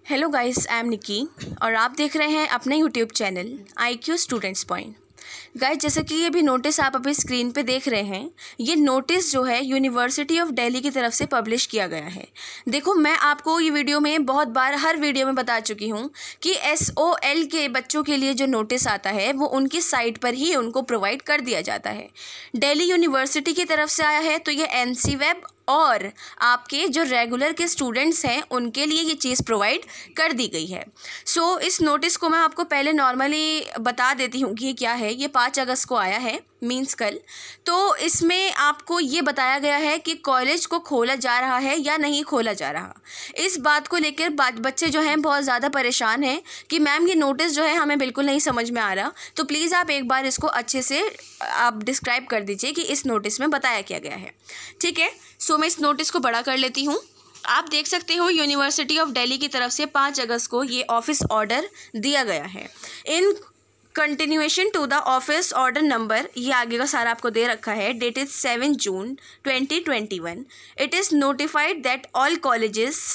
Hello guys, I am निकी और आप देख रहे हैं अपने YouTube channel IQ students point. Guys, जैसे कि ये भी नोटिस आप अभी स्क्रीन पे देख रहे हैं, ये नोटिस जो है यूनिवर्सिटी ऑफ दिल्ली की तरफ से पब्लिश किया गया है। देखो, मैं आपको ये वीडियो में बहुत बार हर वीडियो में बता चुकी हूँ कि SOL के बच्चों के लिए जो नोटिस आता है वो उनकी साइट पर ही उनको प्रोवाइड कर दिया जाता है। दिल्ली यूनिवर्सिटी की तरफ से आया है तो ये NC वेब और आपके जो रेगुलर के स्टूडेंट्स हैं उनके लिए ये चीज़ प्रोवाइड कर दी गई है। सो इस नोटिस को मैं आपको पहले नॉर्मली बता देती हूँ कि ये क्या है। ये 5 अगस्त को आया है, मीन्स कल। तो इसमें आपको ये बताया गया है कि कॉलेज को खोला जा रहा है या नहीं खोला जा रहा। इस बात को लेकर बच्चे जो हैं बहुत ज़्यादा परेशान हैं कि मैम ये नोटिस जो है हमें बिल्कुल नहीं समझ में आ रहा। तो प्लीज़ आप एक बार इसको अच्छे से आप डिस्क्राइब कर दीजिए कि इस नोटिस में बताया क्या गया है। ठीक है, सो मैं इस नोटिस को बड़ा कर लेती हूँ। आप देख सकते हो यूनिवर्सिटी ऑफ दिल्ली की तरफ से 5 अगस्त को ये ऑफिस ऑर्डर दिया गया है। In continuation to the office order number, ये आगे का सारा आपको दे रखा है। Date is 7 June 2021। It is notified that all colleges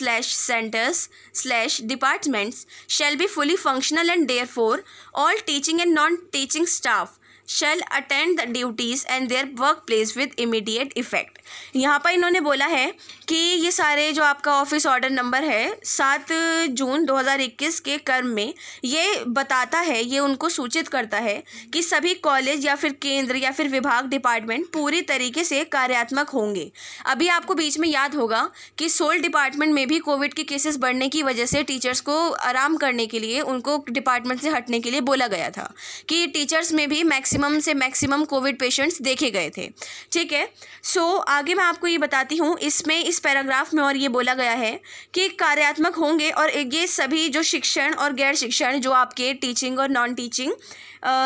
/ departments shall be fully functional and therefore all teaching and non-teaching staff shall attend the duties and their workplace with immediate effect। यहाँ पर इन्होंने बोला है कि ये सारे जो आपका ऑफिस ऑर्डर नंबर है 7 जून 2021 के क्रम में ये बताता है, ये उनको सूचित करता है कि सभी कॉलेज या फिर केंद्र या फिर विभाग डिपार्टमेंट पूरी तरीके से कार्यात्मक होंगे। अभी आपको बीच में याद होगा कि सोल डिपार्टमेंट में भी कोविड के केसेस बढ़ने की वजह से टीचर्स को आराम करने के लिए उनको डिपार्टमेंट से हटने के लिए बोला गया था कि टीचर्स में भी मैक्सिमम से मैक्सिमम कोविड पेशेंट्स देखे गए थे। ठीक है, सो आगे मैं आपको ये बताती हूँ। इसमें इस पैराग्राफ में और ये बोला गया है कि कार्यात्मक होंगे और ये सभी जो शिक्षण और गैर शिक्षण जो आपके टीचिंग और नॉन टीचिंग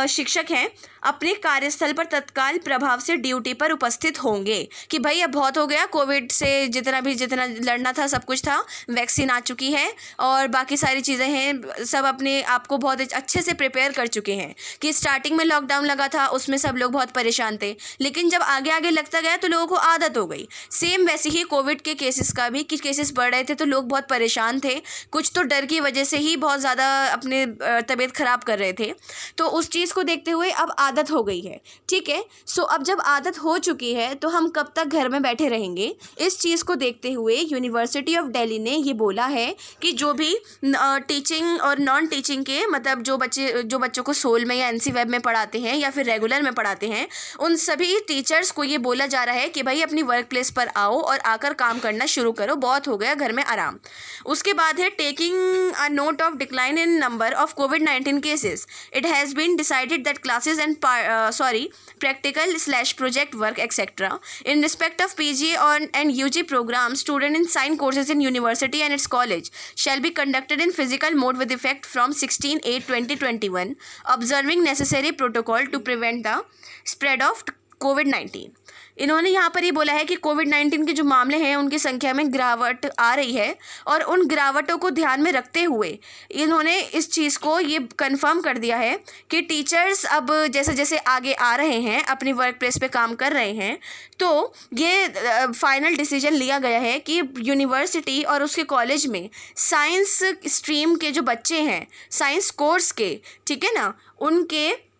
शिक्षक हैं अपने कार्यस्थल पर तत्काल प्रभाव से ड्यूटी पर उपस्थित होंगे। कि भाई अब बहुत हो गया, कोविड से जितना लड़ना था सब कुछ था, वैक्सीन आ चुकी है और बाकी सारी चीज़ें हैं, सब अपने आप को बहुत अच्छे से प्रिपेयर कर चुके हैं। कि स्टार्टिंग में लॉकडाउन लगा था उसमें सब लोग बहुत परेशान थे, लेकिन जब आगे आगे लगता गया तो लोगों को आदत हो गई। सेम वैसे ही कोविड के केसेस का भी, कि केसेस बढ़ रहे थे तो लोग बहुत परेशान थे, कुछ तो डर की वजह से ही बहुत ज़्यादा अपने तबीयत ख़राब कर रहे थे। तो उस चीज़ को देखते हुए अब आदत हो गई है। ठीक है, सो अब जब आदत हो चुकी है तो हम कब तक घर में बैठे रहेंगे। इस चीज़ को देखते हुए यूनिवर्सिटी ऑफ दिल्ली ने ये बोला है कि जो भी टीचिंग और नॉन टीचिंग के मतलब जो बच्चों को सोल में या NC वेब में पढ़ाते हैं या फिर रेगुलर में पढ़ाते हैं, उन सभी टीचर्स को ये बोला जा रहा है कि भाई अपनी वर्क प्लेस पर आओ और आकर काम करना शुरू करो, बहुत हो गया घर में आराम। उसके बाद है taking a note of decline in number of COVID-19 cases, it has been decided that classes and practical / project work etc. in respect of PG and UG programs, student in sign courses in university and its college shall be conducted in physical mode with effect from 16/8/2021, observing necessary protocol to prevent the spread of COVID-19। इन्होंने यहाँ पर ये बोला है कि COVID-19 के जो मामले हैं उनकी संख्या में गिरावट आ रही है और उन गिरावटों को ध्यान में रखते हुए इन्होंने इस चीज़ को ये कंफर्म कर दिया है कि टीचर्स अब जैसे जैसे आगे आ रहे हैं, अपनी वर्क प्लेस पे काम कर रहे हैं, तो ये फाइनल डिसीजन लिया गया है कि यूनिवर्सिटी और उसके कॉलेज में साइंस स्ट्रीम के जो बच्चे हैं, साइंस कोर्स के, ठीक है ना, उनके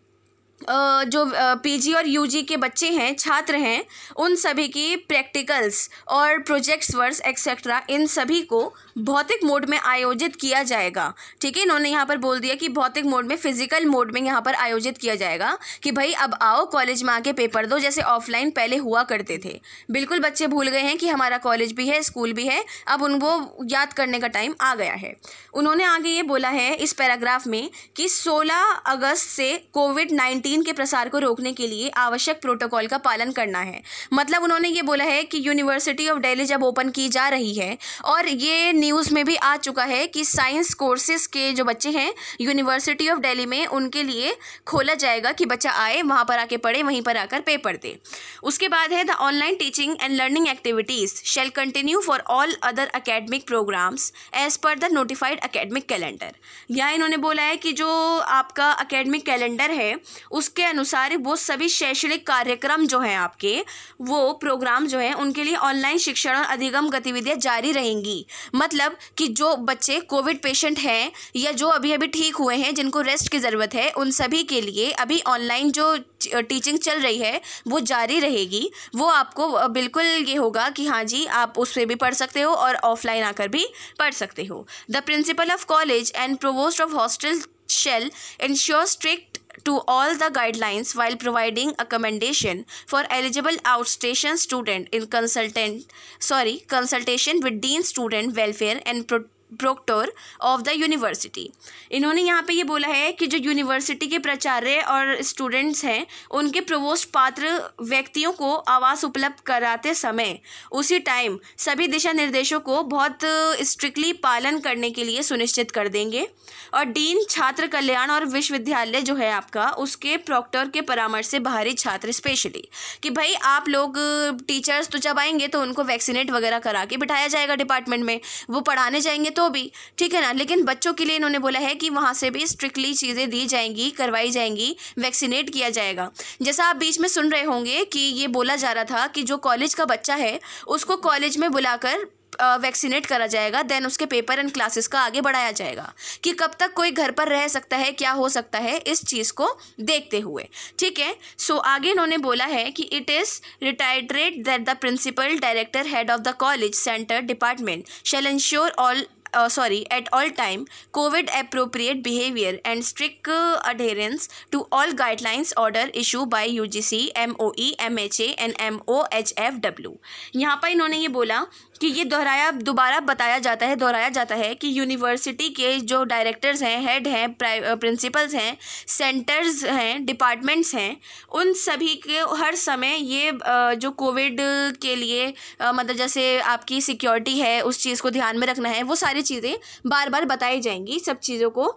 जो PG और UG के बच्चे हैं, छात्र हैं, उन सभी की प्रैक्टिकल्स और प्रोजेक्ट्स वर्क एक्सेट्रा इन सभी को भौतिक मोड में आयोजित किया जाएगा। ठीक है, इन्होंने यहाँ पर बोल दिया कि भौतिक मोड में, फिजिकल मोड में यहाँ पर आयोजित किया जाएगा कि भाई अब आओ कॉलेज में आके पेपर दो, जैसे ऑफलाइन पहले हुआ करते थे। बिल्कुल बच्चे भूल गए हैं कि हमारा कॉलेज भी है, स्कूल भी है, अब उनको याद करने का टाइम आ गया है। उन्होंने आगे ये बोला है इस पैराग्राफ में कि 16 अगस्त से COVID-19 के प्रसार को रोकने के लिए आवश्यक प्रोटोकॉल का पालन करना है। मतलब उन्होंने ये बोला है कि यूनिवर्सिटी ऑफ दिल्ली जब ओपन की जा रही है, और ये न्यूज़ में भी आ चुका है कि साइंस कोर्सेज के जो बच्चे हैं यूनिवर्सिटी ऑफ दिल्ली में, उनके लिए खोला जाएगा कि बच्चा आए, वहाँ पर आके पढ़े, वहीं पर आकर पेपर दे। उसके बाद है the online teaching and learning activities shall continue for all other academic programmes as per the notified academic calendar. यहाँ इन्होंने बोला है कि जो आपका अकेडमिक कैलेंडर है उसके अनुसार वो सभी शैक्षणिक कार्यक्रम जो हैं आपके, वो प्रोग्राम जो है उनके लिए ऑनलाइन शिक्षण और अधिगम गतिविधियाँ जारी रहेंगी। मतलब मतलब कि जो बच्चे कोविड पेशेंट हैं या जो अभी अभी ठीक हुए हैं, जिनको रेस्ट की ज़रूरत है, उन सभी के लिए अभी ऑनलाइन जो टीचिंग चल रही है वो जारी रहेगी। वो आपको बिल्कुल ये होगा कि हाँ जी, आप उस पर भी पढ़ सकते हो और ऑफलाइन आकर भी पढ़ सकते हो। The principle of college and provost of hostel shall ensure strict to all the guidelines while providing accommodation for eligible outstation student in consultation with Dean Student Welfare and proctor of the university. इन्होंने यहाँ पे ये बोला है कि जो university के प्राचार्य और स्टूडेंट्स हैं उनके प्रोवोस्ट पात्र व्यक्तियों को आवास उपलब्ध कराते समय उसी टाइम सभी दिशा निर्देशों को बहुत स्ट्रिक्टली पालन करने के लिए सुनिश्चित कर देंगे। और डीन छात्र कल्याण और विश्वविद्यालय जो है आपका, उसके प्रॉक्टर के परामर्श से बाहरी छात्र स्पेशली कि भाई आप लोग टीचर्स तो जब आएंगे तो उनको वैक्सीनेट वगैरह करा के बिठाया जाएगा डिपार्टमेंट में, वो पढ़ाने जाएंगे तो भी ठीक है ना। लेकिन बच्चों के लिए इन्होंने बोला है कि वहाँ से भी स्ट्रिक्टली चीज़ें दी जाएंगी, करवाई जाएंगी, वैक्सीनेट किया जाएगा। जैसा आप बीच में सुन रहे होंगे कि ये बोला जा रहा था कि जो कॉलेज का बच्चा है उसको कॉलेज में बुलाकर वैक्सीनेट करा जाएगा, देन उसके पेपर एंड क्लासेस का आगे बढ़ाया जाएगा कि कब तक कोई घर पर रह सकता है, क्या हो सकता है, इस चीज़ को देखते हुए। ठीक है, सो आगे इन्होंने बोला है कि it is reiterate that the principal director head of the college centre department shall ensure at all time COVID appropriate behavior and strict adherence to all guidelines order issued by UGC, MOE, MHA and MOHFW। यहाँ पर इन्होंने ये बोला कि ये दोबारा दोहराया जाता है कि यूनिवर्सिटी के जो डायरेक्टर्स हैं, हेड हैं, प्रिंसिपल्स हैं, सेंटर्स हैं, डिपार्टमेंट्स हैं, उन सभी के हर समय ये जो कोविड के लिए मतलब जैसे आपकी सिक्योरिटी है उस चीज़ को ध्यान में रखना है, वो सारी चीज़ें बार बार बताई जाएंगी, सब चीज़ों को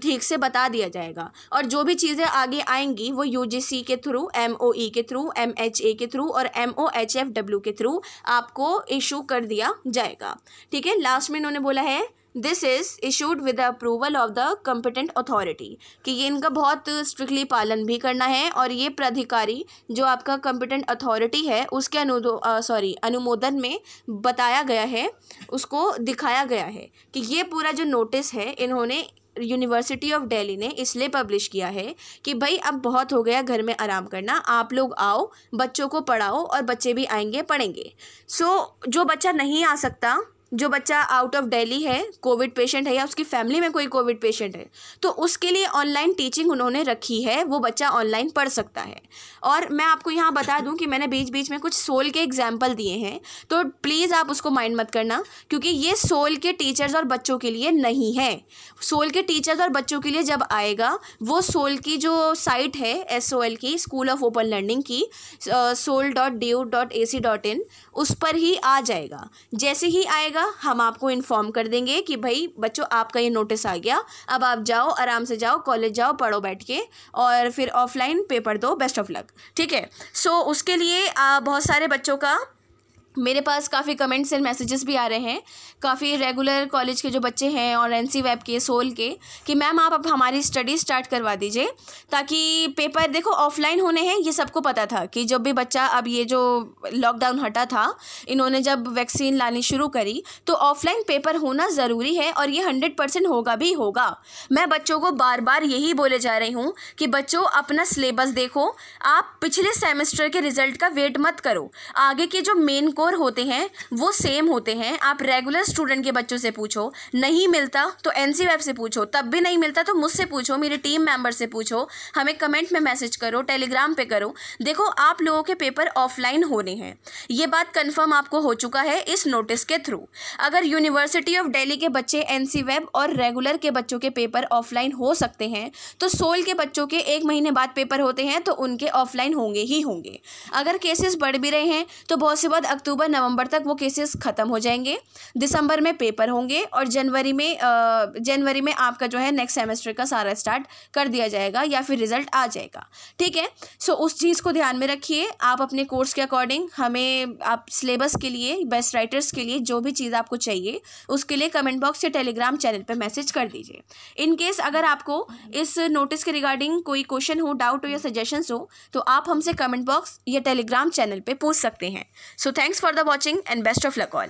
ठीक से बता दिया जाएगा। और जो भी चीज़ें आगे आएंगी वो UGC के थ्रू, MOE के थ्रू, MHA के थ्रू और MOHFW के थ्रू आपको इशू कर दिया जाएगा। ठीक है, लास्ट में इन्होंने बोला है this is issued with the approval of the competent authority कि ये इनका बहुत स्ट्रिक्टली पालन भी करना है और ये प्राधिकारी जो आपका कॉम्पिटेंट अथॉरिटी है उसके अनुमोदन में बताया गया है, उसको दिखाया गया है कि ये पूरा जो नोटिस है इन्होंने यूनिवर्सिटी ऑफ दिल्ली ने इसलिए पब्लिश किया है कि भाई अब बहुत हो गया घर में आराम करना, आप लोग आओ, बच्चों को पढ़ाओ और बच्चे भी आएंगे पढ़ेंगे। सो जो बच्चा नहीं आ सकता, जो बच्चा आउट ऑफ दिल्ली है, कोविड पेशेंट है या उसकी फैमिली में कोई कोविड पेशेंट है, तो उसके लिए ऑनलाइन टीचिंग उन्होंने रखी है, वो बच्चा ऑनलाइन पढ़ सकता है। और मैं आपको यहाँ बता दूँ कि मैंने बीच बीच में कुछ सोल के एग्जाम्पल दिए हैं, तो प्लीज़ आप उसको माइंड मत करना क्योंकि ये सोल के टीचर्स और बच्चों के लिए नहीं है। सोल के टीचर्स और बच्चों के लिए जब आएगा वो सोल की जो साइट है SOL की, स्कूल ऑफ ओपन लर्निंग की, sol.du.ac.in, उस पर ही आ जाएगा। जैसे ही आएगा हम आपको इन्फॉर्म कर देंगे कि भाई बच्चों आपका ये नोटिस आ गया, अब आप जाओ, आराम से जाओ, कॉलेज जाओ, पढ़ो बैठ के और फिर ऑफलाइन पेपर दो, बेस्ट ऑफ लक। ठीक है, सो उसके लिए बहुत सारे बच्चों का मेरे पास काफ़ी कमेंट्स एंड मैसेजेस भी आ रहे हैं, काफ़ी रेगुलर कॉलेज के जो बच्चे हैं और NC वेब के, सोल के, कि मैम आप अब हमारी स्टडी स्टार्ट करवा दीजिए ताकि पेपर, देखो ऑफलाइन होने हैं ये सबको पता था कि जब भी बच्चा, अब ये जो लॉकडाउन हटा था, इन्होंने जब वैक्सीन लानी शुरू करी तो ऑफलाइन पेपर होना ज़रूरी है और ये 100% होगा भी होगा। मैं बच्चों को बार बार यही बोले जा रही हूँ कि बच्चों अपना सिलेबस देखो, आप पिछले सेमेस्टर के रिजल्ट का वेट मत करो, आगे के जो मेन कोर होते हैं वो सेम होते हैं। आप रेगुलर स्टूडेंट के बच्चों से पूछो, नहीं मिलता तो NC वेब से पूछो, तब भी नहीं मिलता तो मुझसे पूछो, मेरी टीम मेंबर से पूछो, हमें कमेंट में मैसेज करो, टेलीग्राम पे करो। देखो आप लोगों के पेपर ऑफलाइन होने हैं, ये बात कंफर्म आपको हो चुका है इस नोटिस के थ्रू। अगर यूनिवर्सिटी ऑफ दिल्ली के बच्चे NC वेब और रेगुलर के बच्चों के पेपर ऑफलाइन हो सकते हैं तो सोल के बच्चों के 1 महीने बाद पेपर होते हैं तो उनके ऑफलाइन होंगे ही होंगे। अगर केसेस बढ़ भी रहे हैं तो बहुत सी बात अक्टूबर-नवंबर तक वो केसेस ख़त्म हो जाएंगे, दिसंबर में पेपर होंगे और जनवरी में आपका जो है नेक्स्ट सेमेस्टर का सारा स्टार्ट कर दिया जाएगा या फिर रिजल्ट आ जाएगा। ठीक है, सो उस चीज़ को ध्यान में रखिए। आप अपने कोर्स के अकॉर्डिंग हमें, आप सिलेबस के लिए, बेस्ट राइटर्स के लिए जो भी चीज़ आपको चाहिए उसके लिए कमेंट बॉक्स या टेलीग्राम चैनल पर मैसेज कर दीजिए। इन केस अगर आपको इस नोटिस के रिगार्डिंग कोई क्वेश्चन हो, डाउट हो या सजेशंस हो तो आप हमसे कमेंट बॉक्स या टेलीग्राम चैनल पे पूछ सकते हैं। So thanks for the watching and best of luck all.